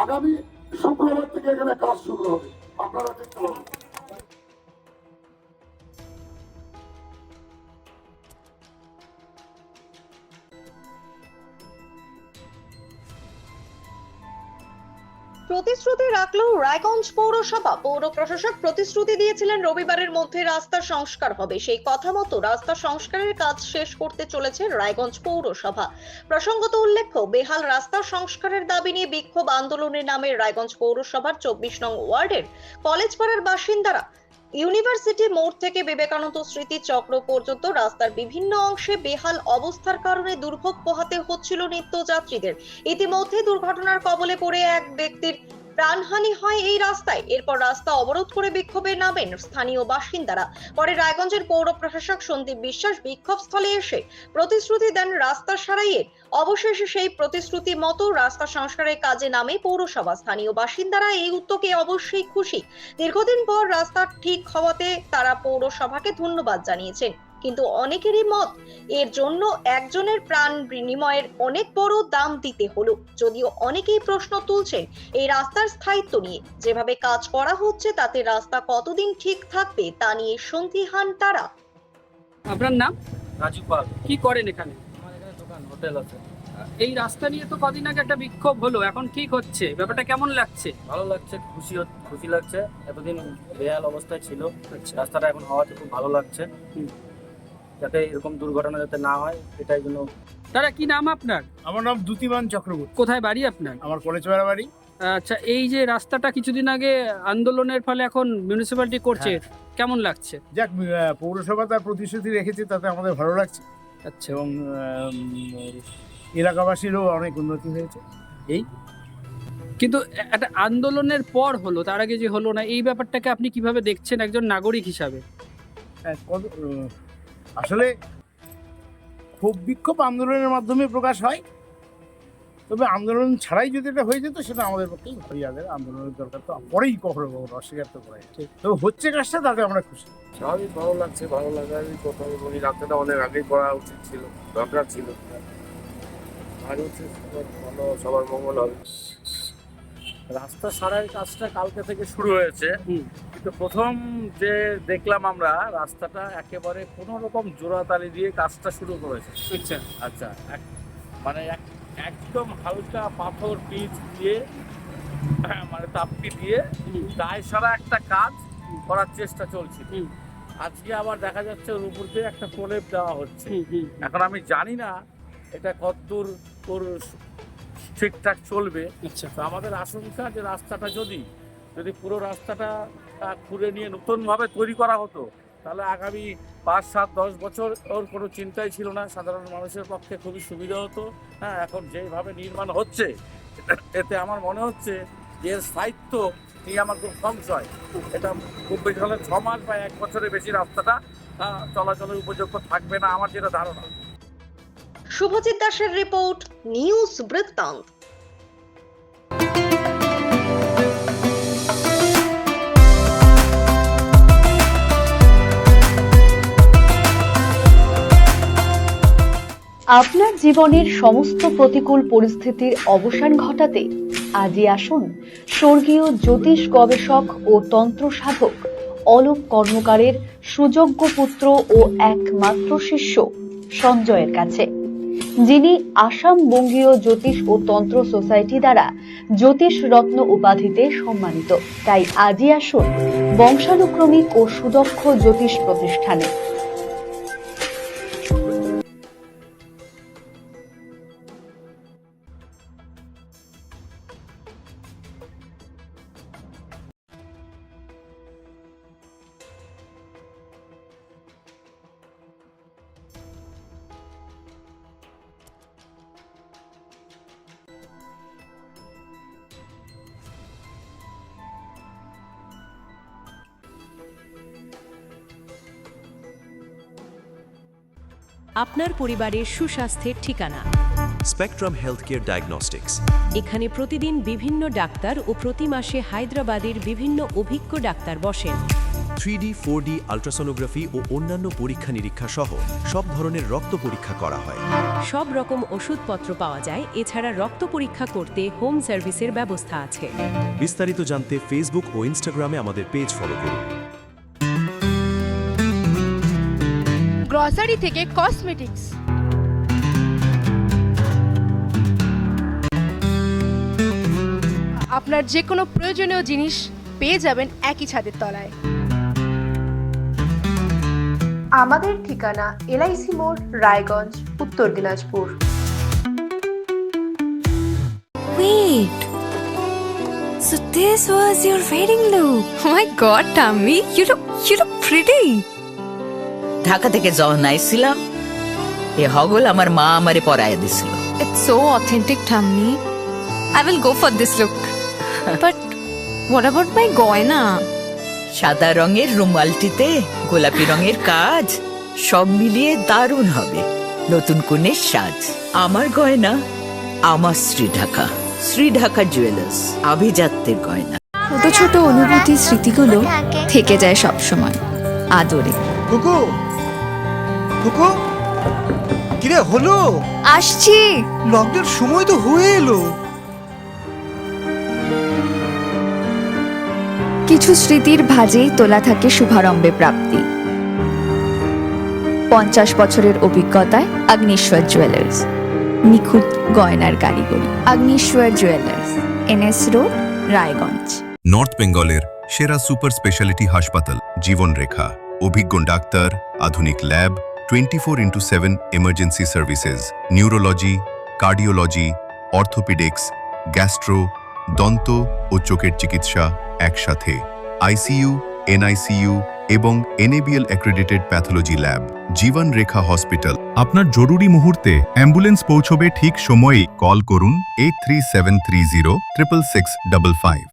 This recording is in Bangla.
আগামী শুক্রবার থেকে এখানে কাজ শুরু হবে, আপনারা দেখতে পাবেন। প্রতিশ্রুতি রাখলো রায়গঞ্জ পৌরসভা। পৌর প্রশাসক প্রতিশ্রুতি দিয়েছিলেন রবিবারের মধ্যে রাস্তা সংস্কার হবে, সেই কথা মতো রাস্তা সংস্কারের কাজ শেষ করতে চলেছে রায়গঞ্জ পৌরসভা। প্রসঙ্গত উল্লেখ্য, বেহাল রাস্তা সংস্কারের দাবি নিয়ে বিক্ষোভ আন্দোলনের নামে রায়গঞ্জ পৌরসভার 24 নং ওয়ার্ডের কলেজপাড়ার বাসিন্দারা ইউনিভার্সিটি মোড় থেকে বিবেকানন্দ স্মৃতি চক্র পর্যন্ত রাস্তার বিভিন্ন অংশে বেহাল অবস্থার কারণে দুর্ভোগ পোহাতে হচ্ছিল নিত্যযাত্রীদের। ইতিমধ্যে দুর্ঘটনার কবলে পড়ে এক ব্যক্তির প্রাণহানি হয় এই রাস্তায়। এরপর রাস্তা অবরোধ করে বিক্ষোভে নামেন স্থানীয় বাসিন্দারা। পরে রায়গঞ্জের পৌর প্রশাসক সন্দীপ বিশ্বাস বিক্ষোভস্থলে এসে প্রতিশ্রুতি দেন রাস্তা সারাইয়ের। অবশেষে সেই প্রতিশ্রুতি মতো রাস্তা সংস্কারের কাজে নামে পৌরসভা। স্থানীয় বাসিন্দারা এই উদ্যোগে অবশ্যই খুশি। দীর্ঘদিন পর রাস্তা ঠিক হওয়াতে তারা পৌরসভাকে ধন্যবাদ জানিয়েছেন। কিন্তু অনেকেরই মত, এর জন্য একজনের প্রাণ বিনিময়ের অনেক বড় দাম দিতে হলো। যদিও অনেকেই প্রশ্ন তুলছেন এই রাস্তার স্থায়িত্ব নিয়ে। যেভাবে কাজ করা হচ্ছে তাতে রাস্তা কতদিন ঠিক থাকবে তা নিয়ে সন্দিহান তারা। আপনার নাম? রাজু পাল। কি করেন এখানে? আমার এখানে দোকান, হোটেল আছে। এই রাস্তা নিয়ে তো কদিন আগে একটা বিক্ষোভ হলো, এখন ঠিক হচ্ছে, ব্যাপারটা কেমন লাগছে? ভালো লাগছে, খুশি লাগছে। এতদিন বেহাল অবস্থায় ছিল, রাস্তাটা এখন হওয়াতে খুব ভালো লাগছে। যাতে এরকম দুর্ঘটনা যাতে না হয়, এটাই জন্য। দাদা, কি নাম আপনার? আমার নাম দ্যুতিমান চক্রবর্তী। কোথায় বাড়ি আপনার? আমার কলেজপাড়া বাড়ি। আচ্ছা, এই যে রাস্তাটা কিছুদিন আগে আন্দোলনের ফলে এখন মিউনিসিপ্যালিটি করছে, কেমন লাগছে? যাক, পৌরসভা তার প্রতিশ্রুতি রেখেছে, তাতে আমাদের ভালো লাগছে। আচ্ছা, এবং এলাকাবাসীরও অনেক উন্নতি হয়েছে। এই কিন্তু একটা আন্দোলনের পর হলো, তার আগে যে হলো না, এই ব্যাপারটাকে আপনি কিভাবে দেখছেন একজন নাগরিক হিসাবে? আসলে ক্ষোভ বিক্ষোভ আন্দোলনের মাধ্যমে প্রকাশ হয়, তবে আন্দোলন ছাড়াই যদি এটা হয়ে যেত সেটা আমাদের পক্ষেই ভালো যাবে। আন্দোলনের দরকার তো পরেই কখনো কখনো অস্বীকার তো করাই, তবে হচ্ছে কাজটা, তাতে আমরা খুশি। স্বাভাবিক ভালো লাগছে। ভালো লাগার প্রথমে বলি, রাস্তাটা অনেক আগেই করা উচিত ছিল, দরকার ছিল। আর হচ্ছে ভালো, সবার মঙ্গল হবে। রাস্তা সারাইয়ের কাজটা কালকে থেকে শুরু হয়েছে, কিন্তু প্রথম যে দেখলাম আমরা রাস্তাটা একেবারে কোনো রকম জোড়াতালি দিয়ে কাজটা শুরু করেছে। আচ্ছা আচ্ছা, মানে একদম হালকা পাথর পিচ দিয়ে, মানে তাপ্পি দিয়ে দায় সারা একটা কাজ করার চেষ্টা চলছিল। আজকে আবার দেখা যাচ্ছে ওর উপর দিয়ে একটা প্রলেপ দেওয়া হচ্ছে। এখন আমি জানি না এটা কতদূর ওর ঠিকঠাক চলবে। আচ্ছা, তো আমাদের আশঙ্কা যে রাস্তাটা যদি পুরো রাস্তাটা খুঁড়ে নিয়ে নতুনভাবে তৈরি করা হতো, তাহলে আগামী 5, 7, 10 বছর ওর কোনো চিন্তাই ছিল না, সাধারণ মানুষের পক্ষে খুবই সুবিধা হতো। হ্যাঁ, এখন যেভাবে নির্মাণ হচ্ছে, এতে আমার মনে হচ্ছে যে এর স্থায়িত্ব নিয়ে আমার খুব সংশয়। এটা খুব বেশি হলে 6 মাস বা 1 বছরের বেশি রাস্তাটা চলাচলের উপযোগ্য থাকবে না, আমার যেটা ধারণা। শুভজিৎ দাসের রিপোর্ট, নিউজ বৃত্তান্ত। আপনার জীবনের সমস্ত প্রতিকূল পরিস্থিতির অবসান ঘটাতে আজই আসুন স্বর্গীয় জ্যোতিষ গবেষক ও তন্ত্র সাধক অলোক কর্মকারের সুযোগ্য পুত্র ও একমাত্র শিষ্য সঞ্জয়ের কাছে, যিনি আসাম বঙ্গীয় জ্যোতিষ ও তন্ত্র সোসাইটি দ্বারা জ্যোতিষ রত্ন উপাধিতে সম্মানিত। তাই আজই আসুন বংশানুক্রমিক ও সুদক্ষ জ্যোতিষ প্রতিষ্ঠানে। আপনার পরিবারের সুস্বাস্থ্যের ঠিকানা স্পেকট্রাম হেলথকেয়ার ডায়াগনস্টিক্স। এখানে প্রতিদিন বিভিন্ন ডাক্তার ও প্রতি মাসে হায়দ্রাবাদের বিভিন্ন অভিজ্ঞ ডাক্তার বসেন। 3D, 4D আল্ট্রাসোনোগ্রাফি ও অন্যান্য পরীক্ষা নিরীক্ষা সহ সব ধরনের রক্ত পরীক্ষা করা হয়। সব রকম ওষুধপত্র পাওয়া যায়, এছাড়া রক্ত পরীক্ষা করতে হোম সার্ভিসের ব্যবস্থা আছে। বিস্তারিত জানতে ফেসবুক ও ইনস্টাগ্রামে আমাদের পেজ ফলো করুন। গ্রসারি থেকে কসমেটিক্স, আপনার যে কোনো প্রয়োজনীয় জিনিস পেয়ে যাবেন একই ছাদের তলায়। আমাদের ঠিকানা LIC মোড়, রায়গঞ্জ, উত্তর Dinajpur. Wait, so this was your wedding look? Oh my God, Tammy, you look pretty. Dhaka থেকে যখন আইছিলাম এ হগল আমার মা আমারে পরায় দিছিল। It's so authentic, Tammy. I will go for this look. But what about my goina? সাদা রঙের রুমালটিতে গোলাপি রঙের কাজ, সব মিলিয়ে দারুণ হবে নতুন কনের সাজ। আমার গয়না আমার শ্রী ঢাকা জুয়েলার্স, আভিজাত্যের গয়না। ছোট ছোট অনুভূতি, স্মৃতিগুলো থেকে যায় সব সময় আদরে। কুকু কুকু কিরে হলো? আসছি। লকডাউন সময় তো হয়ে এলো। কিছু স্মৃতির ভাজেই তোলা থাকে শুভারম্ভে প্রাপ্তি। 50 বছরের অভিজ্ঞতায় অগ্নিশ্বর জুয়েলার্স, নিখুঁত গয়নার কারিগরি। Agnishwar jewellers, NS road, Raiganj. North বেঙ্গলের সেরা সুপার স্পেশালিটি হাসপাতাল জীবনরেখা, অভিজ্ঞ ডাক্তার, আধুনিক lab, 24x7 emergency services, neurology, cardiology, orthopaedics, gastro, দন্ত ও চোখের চিকিৎসা একসাথে, ICU, NICU এবং NABL অ্যাক্রেডিটেড প্যাথোলজি ল্যাব। জীবন রেখা হসপিটাল। আপনার জরুরি মুহূর্তে অ্যাম্বুলেন্স পৌঁছবে ঠিক সময়েই। কল করুন 83730 66655।